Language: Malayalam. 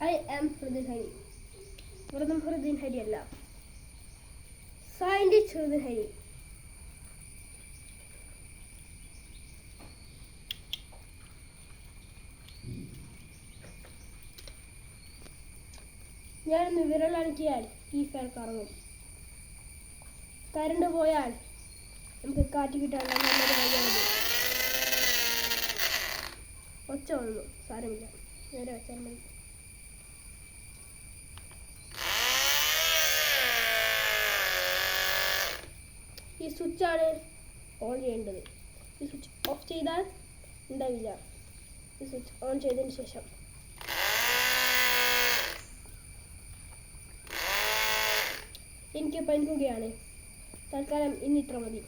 I am ഹൃദയൻ Hari. വെറും ഹൃദയൻ ഹരി അല്ല, സയന്റിസ്റ്റ് ഹൃദയൻ ഹരി. ഞാനൊന്ന് വിരലനക്കിയാൽ ഈ ഫാൻ കറങ്ങും. കറണ്ട് പോയാൽ നമുക്ക് കാറ്റ് കിട്ടാനുള്ള നല്ലൊരു വഴിയാണിത്. ഒച്ച വന്നു, സാരമില്ല, നേരെ വെച്ചാൽ മതി. ഈ സ്വിച്ചാണ് ഓൺ ചെയ്യേണ്ടത്. ഈ സ്വിച്ച് ഓഫ് ചെയ്താൽ ഉണ്ടാവില്ല. ഈ സ്വിച്ച് ഓൺ ചെയ്തതിന് ശേഷം എനിക്ക് പനിക്കുകയാണ്. തൽക്കാലം ഇന്നിത്ര മതി.